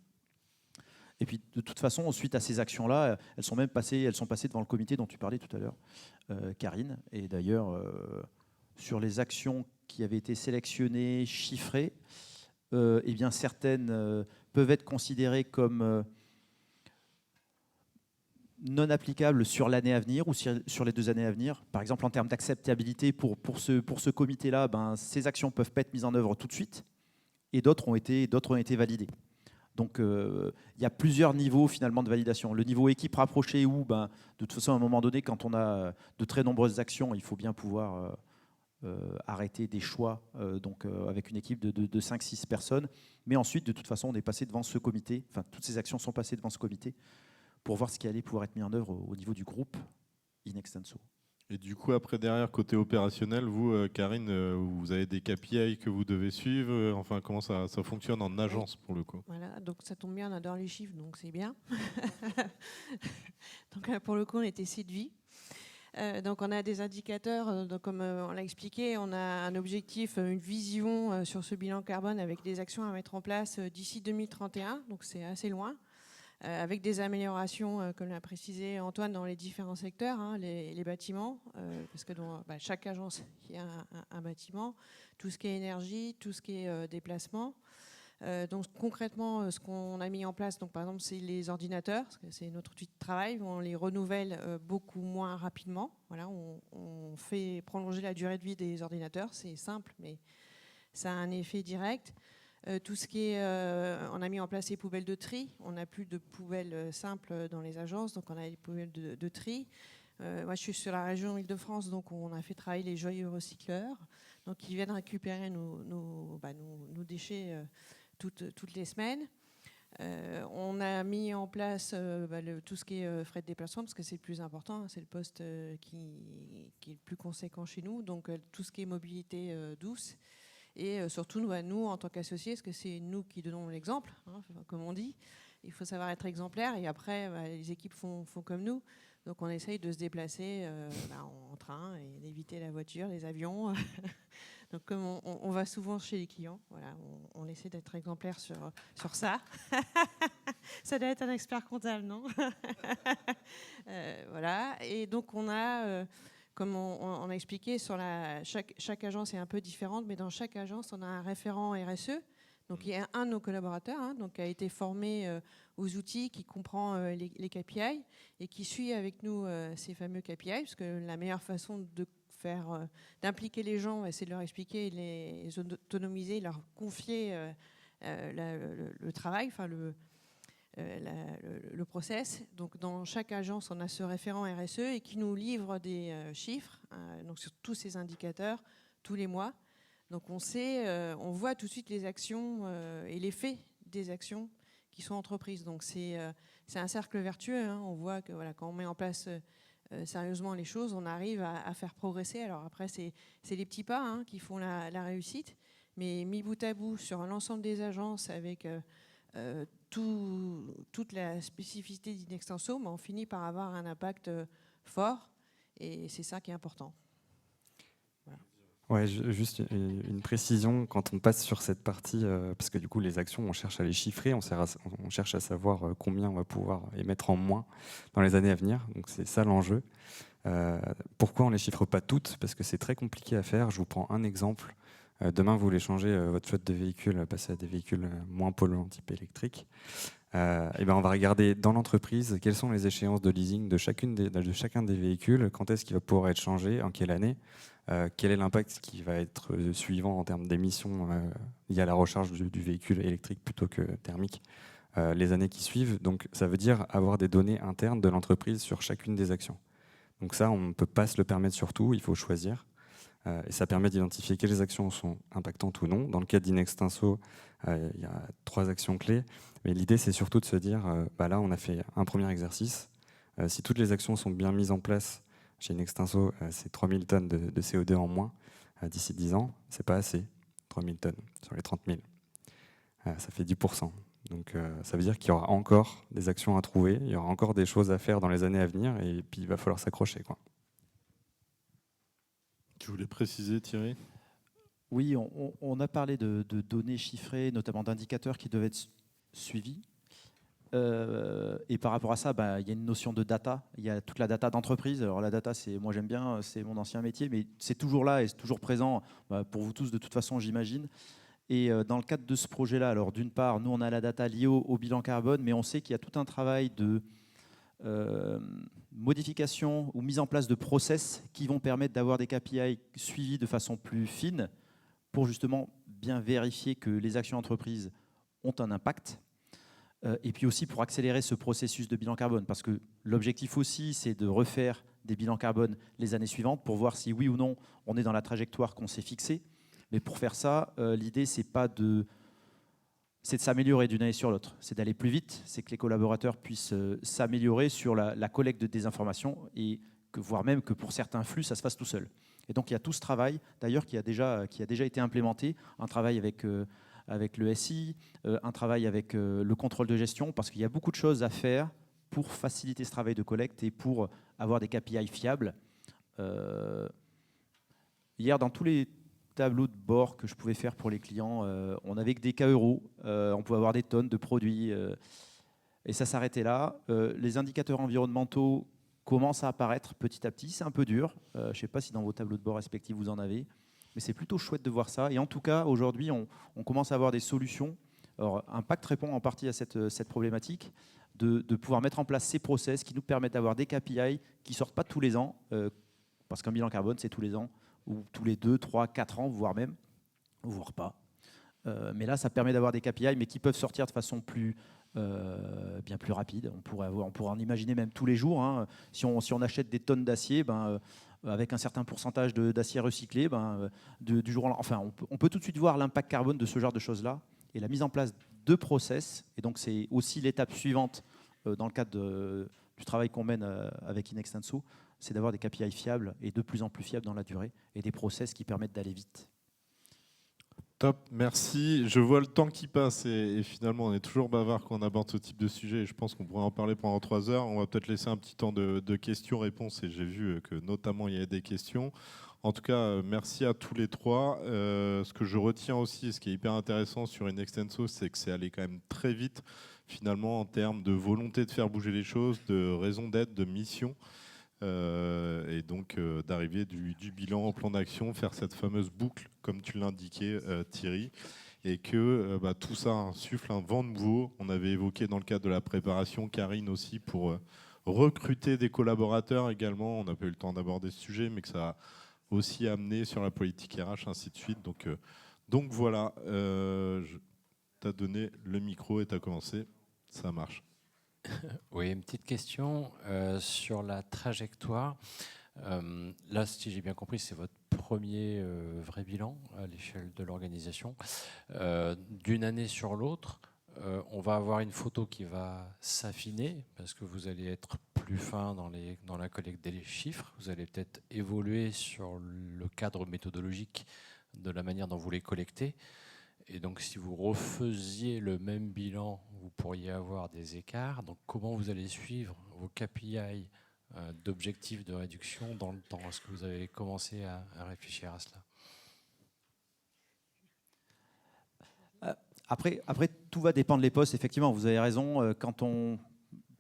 Et puis, de toute façon, suite à ces actions-là, elles sont passées devant le comité dont tu parlais tout à l'heure, Karine. Et d'ailleurs, sur les actions qui avaient été sélectionnées, chiffrées, eh bien, certaines peuvent être considérées comme non applicables sur l'année à venir ou sur les 2 années à venir. Par exemple, en termes d'acceptabilité pour ce comité-là, ces actions ne peuvent pas être mises en œuvre tout de suite et d'autres ont été validées. Donc, il y a plusieurs niveaux finalement de validation. Le niveau équipe rapprochée où, de toute façon, à un moment donné, quand on a de très nombreuses actions, il faut bien pouvoir arrêter des choix avec une équipe de 5-6 personnes. Mais ensuite, de toute façon, on est passé devant ce comité, enfin, toutes ces actions sont passées devant ce comité pour voir ce qui allait pouvoir être mis en œuvre au niveau du groupe Inextenso. Et du coup, après, derrière, côté opérationnel, vous, Karine, vous avez des KPI que vous devez suivre. Enfin, comment ça fonctionne en agence, pour le coup? Voilà, donc ça tombe bien, on adore les chiffres, donc c'est bien. Donc là, pour le coup, on était séduits. Donc on a des indicateurs, donc comme on l'a expliqué, on a un objectif, une vision sur ce bilan carbone avec des actions à mettre en place d'ici 2031, donc c'est assez loin, avec des améliorations, comme l'a précisé Antoine, dans les différents secteurs, les bâtiments, parce que dans chaque agence, il y a un bâtiment, tout ce qui est énergie, tout ce qui est déplacement. Donc concrètement, ce qu'on a mis en place, donc par exemple, c'est les ordinateurs, parce que c'est notre outil de travail, on les renouvelle beaucoup moins rapidement. Voilà, on fait prolonger la durée de vie des ordinateurs, c'est simple, mais ça a un effet direct. Tout ce qui est, on a mis en place les poubelles de tri. On n'a plus de poubelles simples dans les agences, donc on a les poubelles de tri. Moi, je suis sur la région Île-de-France, donc on a fait travailler les joyeux recycleurs, donc ils viennent récupérer nos déchets toutes les semaines. On a mis en place tout ce qui est frais de déplacement, parce que c'est le plus important, c'est le poste qui est le plus conséquent chez nous, donc tout ce qui est mobilité douce. Et surtout, nous, en tant qu'associés, parce que c'est nous qui donnons l'exemple, comme on dit, il faut savoir être exemplaire, et après, les équipes font comme nous. Donc on essaye de se déplacer en train et d'éviter la voiture, les avions. Donc comme on va souvent chez les clients, voilà, on essaie d'être exemplaire sur ça. Ça doit être un expert comptable, non? Voilà. Et donc on a, comme on a expliqué, chaque agence est un peu différente, mais dans chaque agence, on a un référent RSE. Donc il y a un de nos collaborateurs donc, qui a été formé aux outils, qui comprend les KPI et qui suit avec nous ces fameux KPI, parce que la meilleure façon d'impliquer les gens, c'est de leur expliquer, les autonomiser, leur confier le travail, enfin le process. Donc dans chaque agence, on a ce référent RSE et qui nous livre des chiffres donc sur tous ces indicateurs tous les mois. Donc on voit tout de suite les actions et l'effet des actions qui sont entreprises. Donc c'est un cercle vertueux. On voit que voilà, quand on met en place sérieusement les choses, on arrive à faire progresser. Alors après, c'est les petits pas qui font la réussite. Mais mis bout à bout sur l'ensemble des agences avec toute la spécificité d'Inextenso, mais on finit par avoir un impact fort, et c'est ça qui est important. Ouais, juste une précision, quand on passe sur cette partie, parce que du coup les actions, on cherche à les chiffrer, on cherche à savoir combien on va pouvoir émettre en moins dans les années à venir, donc c'est ça l'enjeu. Pourquoi on ne les chiffre pas toutes? Parce que c'est très compliqué à faire. Je vous prends un exemple. Demain, vous voulez changer votre flotte de véhicules, passer à des véhicules moins polluants, type électrique. Et ben on va regarder dans l'entreprise quelles sont les échéances de leasing de chacun des véhicules, quand est-ce qu'il va pouvoir être changé, en quelle année, quel est l'impact qui va être suivant en termes d'émissions liées à la recharge du véhicule électrique plutôt que thermique les années qui suivent. Donc ça veut dire avoir des données internes de l'entreprise sur chacune des actions. Donc ça, on ne peut pas se le permettre sur tout, il faut choisir. Et ça permet d'identifier quelles actions sont impactantes ou non. Dans le cas d'Inextenso, il y a 3 actions clés. Mais l'idée, c'est surtout de se dire, là, on a fait un premier exercice. Si toutes les actions sont bien mises en place, chez Inextenso, c'est 3000 tonnes de CO2 en moins d'ici 10 ans. C'est pas assez, 3000 tonnes sur les 30 000. Ça fait 10%. Donc ça veut dire qu'il y aura encore des actions à trouver, il y aura encore des choses à faire dans les années à venir, et puis il va falloir s'accrocher, quoi. Tu voulais préciser, Thierry? Oui, on a parlé de données chiffrées, notamment d'indicateurs qui devaient être suivis. Et par rapport à ça, il y a une notion de data. Il y a toute la data d'entreprise. Alors la data, moi j'aime bien, c'est mon ancien métier, mais c'est toujours là et c'est toujours présent pour vous tous de toute façon, j'imagine. Et dans le cadre de ce projet-là, alors d'une part, nous on a la data liée au bilan carbone, mais on sait qu'il y a tout un travail de modification ou mise en place de process qui vont permettre d'avoir des KPI suivis de façon plus fine pour justement bien vérifier que les actions entreprises ont un impact. Et puis aussi pour accélérer ce processus de bilan carbone, parce que l'objectif aussi, c'est de refaire des bilans carbone les années suivantes pour voir si oui ou non on est dans la trajectoire qu'on s'est fixée. Mais pour faire ça, l'idée, c'est de s'améliorer d'une année sur l'autre. C'est d'aller plus vite, c'est que les collaborateurs puissent s'améliorer sur la collecte des informations et voire même que pour certains flux, ça se fasse tout seul. Et donc il y a tout ce travail, d'ailleurs, qui a déjà été implémenté, un travail avec le SI, un travail avec le contrôle de gestion, parce qu'il y a beaucoup de choses à faire pour faciliter ce travail de collecte et pour avoir des KPI fiables. Hier, dans tous les tableaux de bord que je pouvais faire pour les clients, on n'avait que des cas euros, on pouvait avoir des tonnes de produits, et ça s'arrêtait là. Les indicateurs environnementaux commencent à apparaître petit à petit, c'est un peu dur, je ne sais pas si dans vos tableaux de bord respectifs vous en avez, mais c'est plutôt chouette de voir ça. Et en tout cas, aujourd'hui, on commence à avoir des solutions. Alors, Impact répond en partie à cette problématique de pouvoir mettre en place ces process qui nous permettent d'avoir des KPI qui ne sortent pas tous les ans, parce qu'un bilan carbone, c'est tous les ans, ou tous les 2, 3, 4 ans, voire même, voire pas. Mais là, ça permet d'avoir des KPI, mais qui peuvent sortir de façon bien plus rapide. On pourrait en imaginer même tous les jours. Hein. Si on achète des tonnes d'acier, avec un certain pourcentage d'acier recyclé, du jour au lendemain, enfin, on peut tout de suite voir l'impact carbone de ce genre de choses-là. Et la mise en place de process, et donc c'est aussi l'étape suivante dans le cadre du travail qu'on mène avec Inextenso, c'est d'avoir des KPI fiables et de plus en plus fiables dans la durée, et des process qui permettent d'aller vite. Top, merci. Je vois le temps qui passe et finalement on est toujours bavard quand on aborde ce type de sujet et je pense qu'on pourrait en parler pendant 3 heures. On va peut-être laisser un petit temps de questions-réponses et j'ai vu que notamment il y a des questions. En tout cas, merci à tous les 3. Ce que je retiens aussi, et ce qui est hyper intéressant sur Inextenso, c'est que c'est allé quand même très vite finalement en termes de volonté de faire bouger les choses, de raison d'être, de mission. Et donc d'arriver du bilan au plan d'action, faire cette fameuse boucle, comme tu l'indiquais Thierry, et que tout ça insuffle un vent nouveau. On avait évoqué dans le cadre de la préparation, Karine aussi, pour recruter des collaborateurs également. On n'a pas eu le temps d'aborder ce sujet, mais que ça a aussi amené sur la politique RH, ainsi de suite. Donc voilà, tu as donné le micro et tu as commencé, ça marche. Oui, une petite question sur la trajectoire. Là, si j'ai bien compris, c'est votre premier vrai bilan à l'échelle de l'organisation. D'une année sur l'autre, on va avoir une photo qui va s'affiner parce que vous allez être plus fin dans la collecte des chiffres. Vous allez peut-être évoluer sur le cadre méthodologique de la manière dont vous les collectez. Et donc, si vous refaisiez le même bilan, vous pourriez avoir des écarts. Donc, comment vous allez suivre vos KPI d'objectifs de réduction dans le temps? Est-ce que vous avez commencé à réfléchir à cela? Après, tout va dépendre des postes. Effectivement, vous avez raison.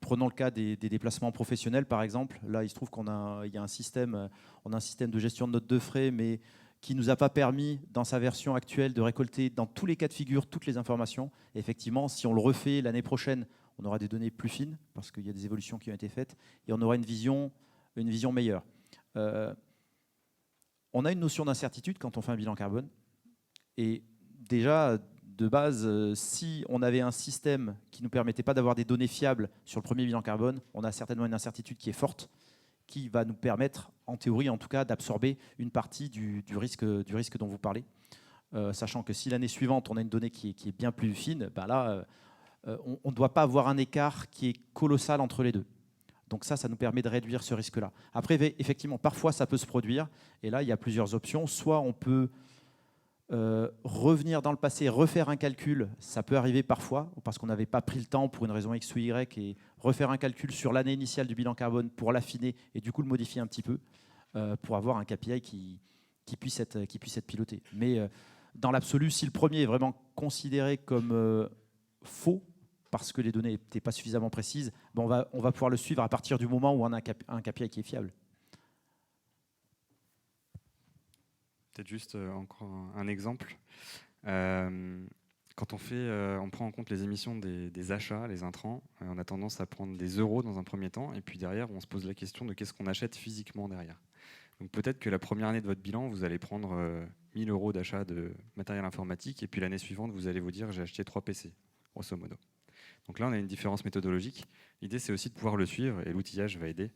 Prenons le cas des déplacements professionnels, par exemple. Là, il se trouve on a un système de gestion de notes de frais, mais qui ne nous a pas permis, dans sa version actuelle, de récolter dans tous les cas de figure toutes les informations. Et effectivement, si on le refait l'année prochaine, on aura des données plus fines, parce qu'il y a des évolutions qui ont été faites, et on aura une vision meilleure. On a une notion d'incertitude quand on fait un bilan carbone. Et déjà, de base, si on avait un système qui ne nous permettait pas d'avoir des données fiables sur le premier bilan carbone, on a certainement une incertitude qui est forte, qui va nous permettre, en théorie en tout cas, d'absorber une partie du risque dont vous parlez. Sachant que si l'année suivante, on a une donnée qui est bien plus fine, ben là, on ne doit pas avoir un écart qui est colossal entre les deux. Donc ça nous permet de réduire ce risque-là. Après, effectivement, parfois, ça peut se produire. Et là, il y a plusieurs options. Soit on peut revenir dans le passé, refaire un calcul, ça peut arriver parfois, parce qu'on n'avait pas pris le temps pour une raison X ou Y, et refaire un calcul sur l'année initiale du bilan carbone pour l'affiner et du coup le modifier un petit peu pour avoir un KPI qui puisse être piloté. Mais dans l'absolu, si le premier est vraiment considéré comme faux, parce que les données n'étaient pas suffisamment précises, ben on va pouvoir le suivre à partir du moment où on a un KPI qui est fiable. Peut-être juste encore un exemple. Quand on prend en compte les émissions des achats, les intrants, on a tendance à prendre des euros dans un premier temps, et puis derrière, on se pose la question de qu'est-ce qu'on achète physiquement derrière. Donc peut-être que la première année de votre bilan, vous allez prendre 1000 euros d'achat de matériel informatique, et puis l'année suivante, vous allez vous dire j'ai acheté 3 PC, grosso modo. Donc là, on a une différence méthodologique. L'idée, c'est aussi de pouvoir le suivre, et l'outillage va aider,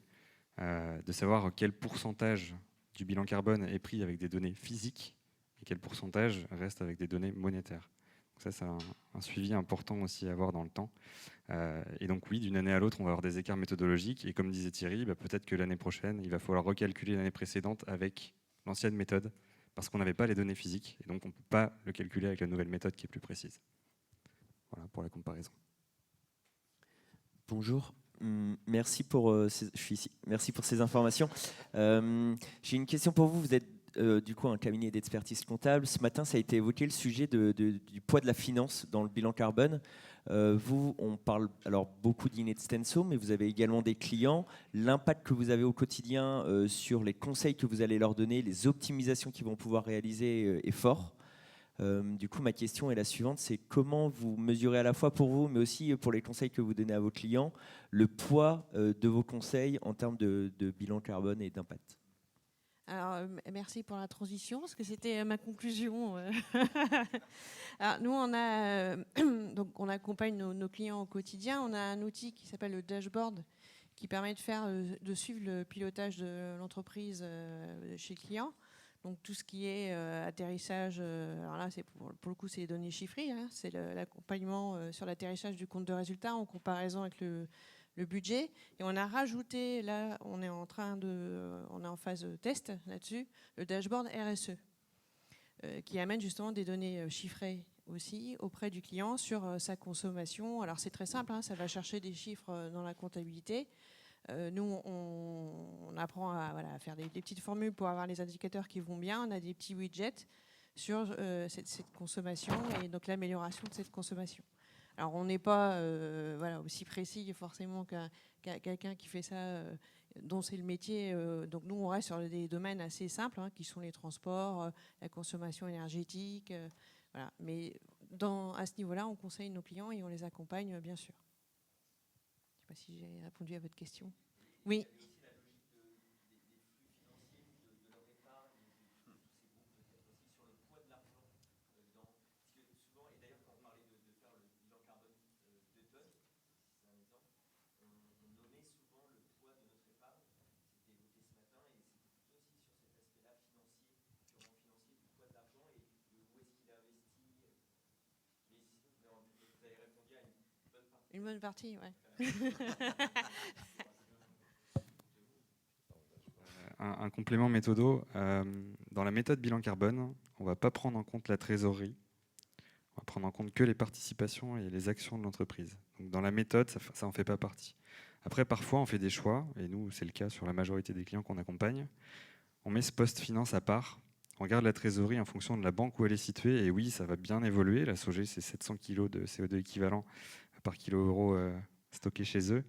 de savoir quel pourcentage du bilan carbone est pris avec des données physiques et quel pourcentage reste avec des données monétaires. Donc ça, c'est un suivi important aussi à avoir dans le temps. Et donc oui, d'une année à l'autre, on va avoir des écarts méthodologiques. Et comme disait Thierry, peut-être que l'année prochaine, il va falloir recalculer l'année précédente avec l'ancienne méthode, parce qu'on n'avait pas les données physiques. Et donc, on ne peut pas le calculer avec la nouvelle méthode qui est plus précise. Voilà pour la comparaison. Bonjour. Merci pour ces informations. J'ai une question pour vous. Vous êtes du coup un cabinet d'expertise comptable. Ce matin, ça a été évoqué le sujet du poids de la finance dans le bilan carbone. On parle alors beaucoup d'Inextenso, mais vous avez également des clients. L'impact que vous avez au quotidien sur les conseils que vous allez leur donner, les optimisations qu'ils vont pouvoir réaliser est fort. Du coup, ma question est la suivante, c'est comment vous mesurez à la fois pour vous, mais aussi pour les conseils que vous donnez à vos clients, le poids de vos conseils en termes de bilan carbone et d'impact. Alors, merci pour la transition, parce que c'était ma conclusion. Alors, nous, donc on accompagne nos clients au quotidien. On a un outil qui s'appelle le dashboard, qui permet de suivre le pilotage de l'entreprise chez le client. Donc tout ce qui est atterrissage, alors là, pour le coup, c'est les données chiffrées. Hein, c'est l'accompagnement sur l'atterrissage du compte de résultat en comparaison avec le budget. Et on a rajouté, là, on est en phase de test là-dessus, le dashboard RSE, qui amène justement des données chiffrées aussi auprès du client sur sa consommation. Alors c'est très simple, hein, ça va chercher des chiffres dans la comptabilité. Nous, on apprend à faire des petites formules pour avoir les indicateurs qui vont bien. On a des petits widgets sur cette consommation et donc l'amélioration de cette consommation. Alors, on n'est pas aussi précis forcément qu'un quelqu'un qui fait ça, dont c'est le métier. Donc, nous, on reste sur des domaines assez simples, hein, qui sont les transports, la consommation énergétique. Voilà. Mais à ce niveau-là, on conseille nos clients et on les accompagne, bien sûr. Je ne sais pas si j'ai répondu à votre question. Oui. Une bonne partie, ouais. Un complément méthodo. Dans la méthode bilan carbone, on ne va pas prendre en compte la trésorerie prendre en compte que les participations et les actions de l'entreprise. Donc, dans la méthode, ça n'en fait pas partie. Après, parfois, on fait des choix, et nous, c'est le cas sur la majorité des clients qu'on accompagne. On met ce poste finance à part, on regarde la trésorerie en fonction de la banque où elle est située, et oui, ça va bien évoluer. La SOG, c'est 700 kg de CO2 équivalent par kilo euro stocké chez eux.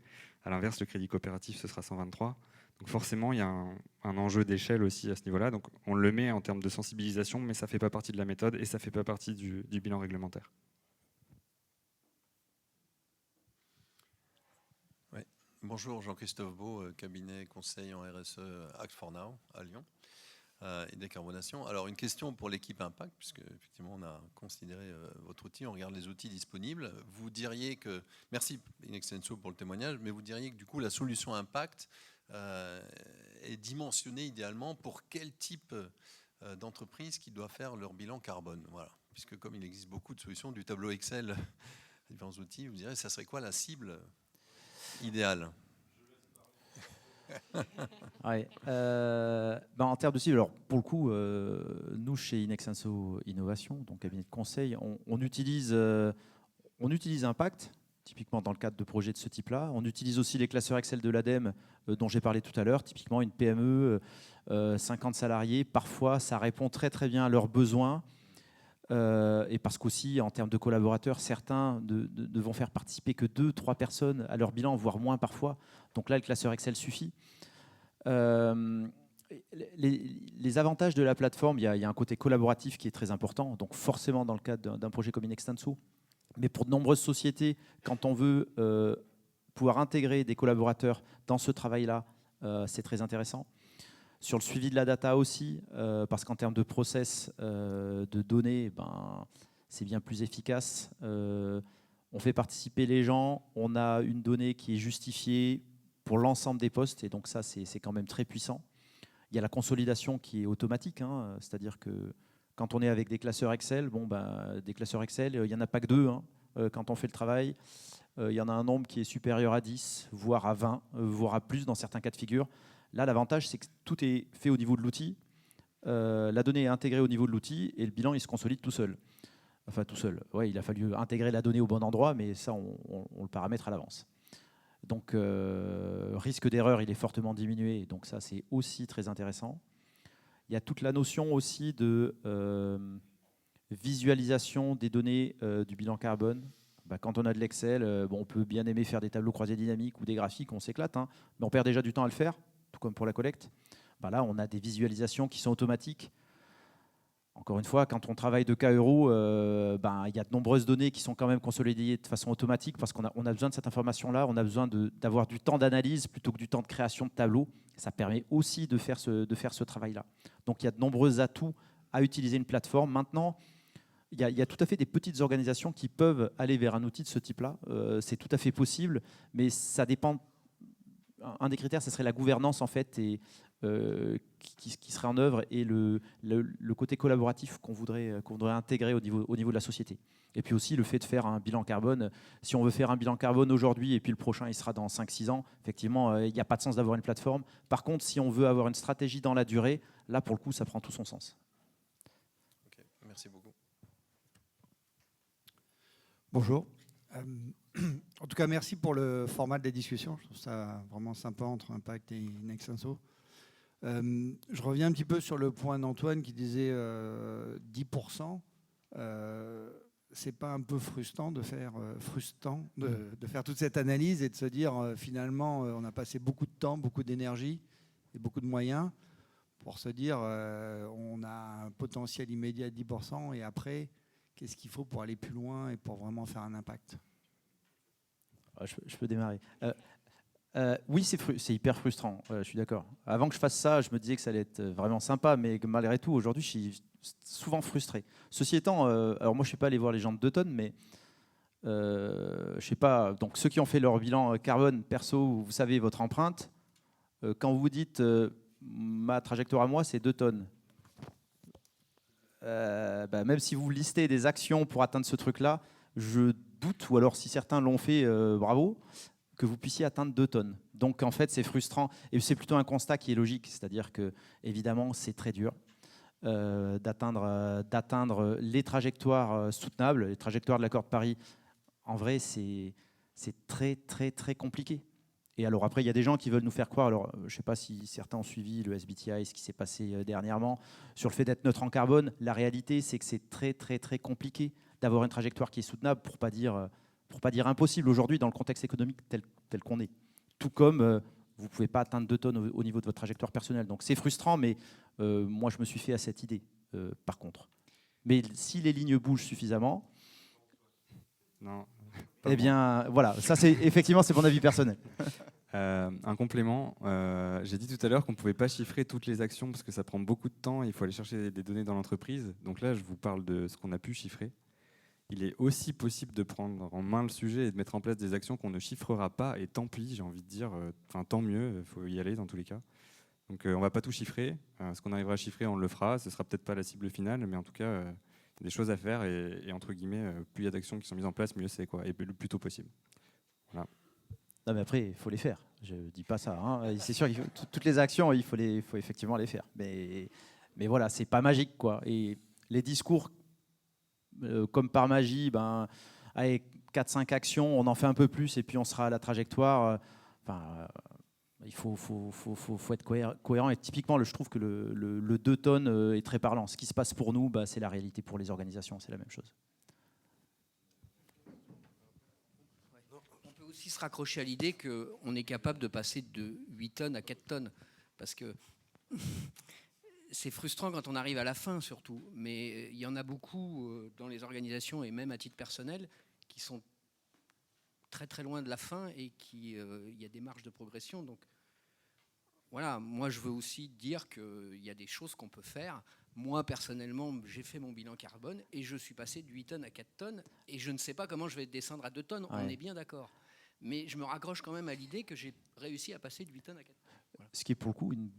À l'inverse, le crédit coopératif, ce sera 123. Donc forcément, il y a un enjeu d'échelle aussi à ce niveau-là. Donc on le met en termes de sensibilisation, mais ça ne fait pas partie de la méthode et ça ne fait pas partie du bilan réglementaire. Oui. Bonjour, Jean-Christophe Beau, cabinet conseil en RSE Act for Now à Lyon et décarbonation. Alors une question pour l'équipe Impact, puisque effectivement on a considéré votre outil, on regarde les outils disponibles. Vous diriez que, merci Inextenso pour le témoignage, mais vous diriez que du coup la solution Impact est dimensionnée idéalement pour quel type d'entreprise qui doit faire leur bilan carbone. Voilà. Puisque comme il existe beaucoup de solutions, du tableau Excel, différents outils, vous direz, ça serait quoi la cible idéale? Ouais, en termes de cible, alors pour le coup, nous chez Inextenso Innovation, donc cabinet de conseil, on utilise Impact, typiquement dans le cadre de projets de ce type-là. On utilise aussi les classeurs Excel de l'ADEME dont j'ai parlé tout à l'heure, typiquement une PME, 50 salariés. Parfois, ça répond très très bien à leurs besoins. Et parce qu'aussi, en termes de collaborateurs, certains ne vont faire participer que 2-3 personnes à leur bilan, voire moins parfois. Donc là, le classeur Excel suffit. Les avantages de la plateforme, il y a un côté collaboratif qui est très important, donc forcément dans le cadre d'un projet comme Inextenso. Mais pour de nombreuses sociétés, quand on veut pouvoir intégrer des collaborateurs dans ce travail-là, c'est très intéressant. Sur le suivi de la data aussi, parce qu'en termes de process de données, c'est bien plus efficace. On fait participer les gens, on a une donnée qui est justifiée pour l'ensemble des postes, et donc ça, c'est quand même très puissant. Il y a la consolidation qui est automatique, hein, c'est-à-dire que quand on est avec des classeurs Excel, des classeurs Excel, il n'y en a pas que 2. Hein, quand on fait le travail, il y en a un nombre qui est supérieur à 10, voire à 20, voire à plus dans certains cas de figure. Là, l'avantage, c'est que tout est fait au niveau de l'outil. La donnée est intégrée au niveau de l'outil et le bilan, il se consolide tout seul. Enfin, tout seul. Ouais, il a fallu intégrer la donnée au bon endroit, mais ça, on le paramètre à l'avance. Donc, risque d'erreur, il est fortement diminué. Donc ça, c'est aussi très intéressant. Il y a toute la notion aussi de visualisation des données du bilan carbone. Quand on a de l'Excel, on peut bien aimer faire des tableaux croisés dynamiques ou des graphiques, on s'éclate, hein, mais on perd déjà du temps à le faire, tout comme pour la collecte. Là, on a des visualisations qui sont automatiques. Encore une fois, quand on travaille de cas euros, il y a de nombreuses données qui sont quand même consolidées de façon automatique parce qu'on a besoin de cette information-là, on a besoin d'avoir du temps d'analyse plutôt que du temps de création de tableaux. Ça permet aussi de faire ce travail-là. Donc il y a de nombreux atouts à utiliser une plateforme. Maintenant, il y a tout à fait des petites organisations qui peuvent aller vers un outil de ce type-là. C'est tout à fait possible, mais ça dépend. Un des critères, ce serait la gouvernance en fait, et qui serait en œuvre, et le côté collaboratif qu'on voudrait intégrer au niveau de la société. Et puis aussi le fait de faire un bilan carbone. Si on veut faire un bilan carbone aujourd'hui et puis le prochain il sera dans 5-6 ans, effectivement, il n'y a pas de sens d'avoir une plateforme. Par contre, si on veut avoir une stratégie dans la durée, là pour le coup, ça prend tout son sens. Okay, merci beaucoup. Bonjour. En tout cas, merci pour le format de la discussion. Je trouve ça vraiment sympa entre Impact et Inextenso. Je reviens un petit peu sur le point d'Antoine qui disait 10%. C'est pas un peu frustrant de faire toute cette analyse et de se dire finalement on a passé beaucoup de temps, beaucoup d'énergie et beaucoup de moyens pour se dire on a un potentiel immédiat de 10% et après qu'est-ce qu'il faut pour aller plus loin et pour vraiment faire un impact? Je peux démarrer. Oui, c'est hyper frustrant, je suis d'accord. Avant que je fasse ça, je me disais que ça allait être vraiment sympa, mais malgré tout, aujourd'hui, je suis souvent frustré. Ceci étant, alors moi, je ne suis pas allé voir les gens de 2 tonnes, mais je sais pas. Donc, ceux qui ont fait leur bilan carbone perso, vous savez votre empreinte. Quand vous dites ma trajectoire à moi, c'est 2 tonnes. Même si vous listez des actions pour atteindre ce truc-là, je doute, ou alors si certains l'ont fait, bravo, que vous puissiez atteindre 2 tonnes. Donc en fait, c'est frustrant. Et c'est plutôt un constat qui est logique, c'est-à-dire que évidemment, c'est très dur. d'atteindre les trajectoires soutenables, les trajectoires de l'accord de Paris. En vrai, c'est très, très, très compliqué. Et alors après, il y a des gens qui veulent nous faire croire, alors je ne sais pas si certains ont suivi le SBTI, ce qui s'est passé dernièrement, sur le fait d'être neutre en carbone. La réalité, c'est que c'est très, très, très compliqué d'avoir une trajectoire qui est soutenable, pour pas dire impossible aujourd'hui dans le contexte économique tel qu'on est. Tout comme vous ne pouvez pas atteindre 2 tonnes au niveau de votre trajectoire personnelle. Donc c'est frustrant, mais moi je me suis fait à cette idée, par contre. Mais si les lignes bougent suffisamment, Non. eh bien voilà, ça c'est effectivement c'est mon avis personnel. Un complément, j'ai dit tout à l'heure qu'on ne pouvait pas chiffrer toutes les actions parce que ça prend beaucoup de temps, il faut aller chercher des données dans l'entreprise. Donc là, je vous parle de ce qu'on a pu chiffrer. Il est aussi possible de prendre en main le sujet et de mettre en place des actions qu'on ne chiffrera pas, et tant pis, j'ai envie de dire, tant mieux, il faut y aller dans tous les cas. Donc on ne va pas tout chiffrer, ce qu'on arrivera à chiffrer, on le fera, ce ne sera peut-être pas la cible finale, mais en tout cas, il y a des choses à faire, et entre guillemets, plus il y a d'actions qui sont mises en place, mieux c'est, quoi, et le plus tôt possible. Voilà. Non, mais après, il faut les faire. Je ne dis pas ça. Hein. C'est sûr, toutes les actions, il faut effectivement les faire. Mais voilà, c'est pas magique, quoi. Et les discours, comme par magie, avec 4-5 actions, on en fait un peu plus et puis on sera à la trajectoire. Il faut être cohérent. Et typiquement, je trouve que le 2 tonnes est très parlant. Ce qui se passe pour nous, c'est la réalité pour les organisations. C'est la même chose. On peut aussi se raccrocher à l'idée qu'on est capable de passer de 8 tonnes à 4 tonnes. Parce que c'est frustrant quand on arrive à la fin, surtout. Mais il y en a beaucoup dans les organisations, et même à titre personnel, qui sont très très loin de la fin, et il y a des marges de progression. Donc voilà, moi je veux aussi dire qu'il y a des choses qu'on peut faire. Moi personnellement, j'ai fait mon bilan carbone et je suis passé de 8 tonnes à 4 tonnes, et je ne sais pas comment je vais descendre à 2 tonnes, ouais. On est bien d'accord. Mais je me raccroche quand même à l'idée que j'ai réussi à passer de 8 tonnes à 4 tonnes. Voilà. Ce qui est pour le coup une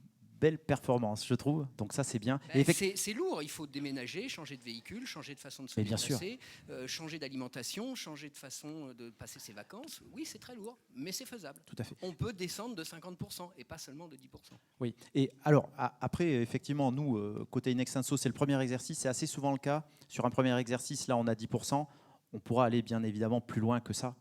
belle performance, je trouve. Donc ça, c'est bien. C'est lourd. Il faut déménager, changer de véhicule, changer de façon de se déplacer, changer d'alimentation, changer de façon de passer ses vacances. Oui, c'est très lourd, mais c'est faisable. Tout à fait. On peut descendre de 50% et pas seulement de 10%. Oui. Et alors, après, effectivement, nous, côté Inextenso, c'est le premier exercice. C'est assez souvent le cas. Sur un premier exercice, là, on a 10%. On pourra aller bien évidemment plus loin que ça.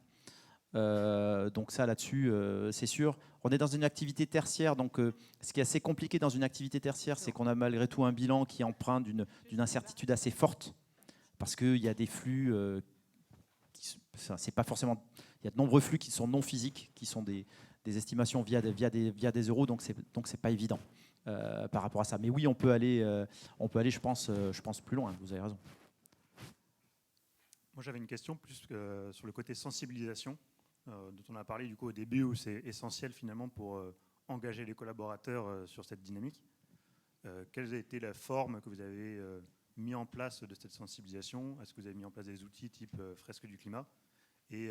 Donc ça, là-dessus, c'est sûr. On est dans une activité tertiaire, donc ce qui est assez compliqué dans une activité tertiaire, c'est qu'on a malgré tout un bilan qui est empreint d'une incertitude assez forte, parce qu'il y a des flux, c'est pas forcément, il y a de nombreux flux qui sont non physiques, qui sont des estimations via des euros, donc c'est pas évident par rapport à ça. Mais oui, on peut aller, je pense plus loin. Vous avez raison. Moi, j'avais une question plus sur le côté sensibilisation. Dont on a parlé du coup au début, où c'est essentiel finalement pour engager les collaborateurs sur cette dynamique. Quelle a été la forme que vous avez mis en place de cette sensibilisation? Est-ce que vous avez mis en place des outils type fresque du climat? Et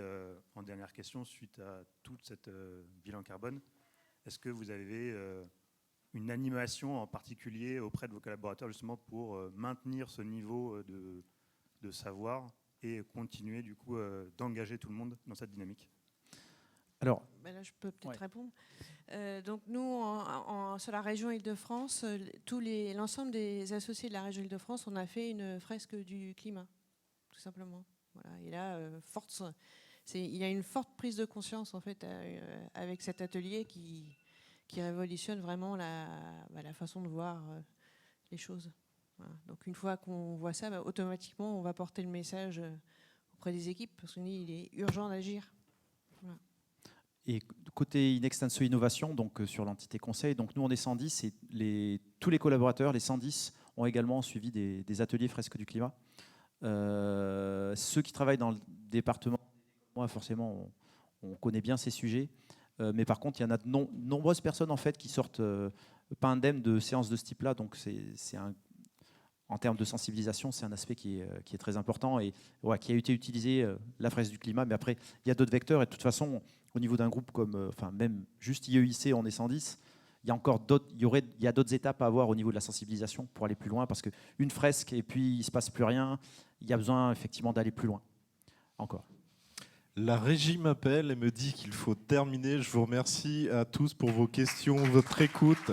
en dernière question, suite à tout cette bilan carbone, est-ce que vous avez une animation en particulier auprès de vos collaborateurs justement pour maintenir ce niveau de savoir et continuer du coup d'engager tout le monde dans cette dynamique? Alors, là, je peux peut-être répondre. Donc nous, sur la région Île-de-France, l'ensemble des associés de la région Île-de-France, on a fait une fresque du climat, tout simplement. Voilà. Et là, il y a une forte prise de conscience en fait avec cet atelier qui révolutionne vraiment la façon de voir les choses. Voilà. Donc une fois qu'on voit ça, automatiquement, on va porter le message auprès des équipes parce qu'il est urgent d'agir. Voilà. Et côté Inextenso Innovation, donc sur l'entité conseil, donc nous on est 110 et tous les collaborateurs, les 110, ont également suivi des ateliers fresques du climat. Ceux qui travaillent dans le département, moi forcément, on connaît bien ces sujets, mais par contre il y en a de nombreuses personnes en fait qui sortent pas indemnes de séances de ce type-là, donc en termes de sensibilisation, c'est un aspect qui est très important et qui a été utilisé, la fresque du climat, mais après il y a d'autres vecteurs et de toute façon au niveau d'un groupe comme, même juste IEIC, on est 110, il y a d'autres étapes à avoir au niveau de la sensibilisation pour aller plus loin, parce qu'une fresque et puis il ne se passe plus rien, il y a besoin effectivement d'aller plus loin encore. La régie m'appelle et me dit qu'il faut terminer. Je vous remercie à tous pour vos questions, votre écoute.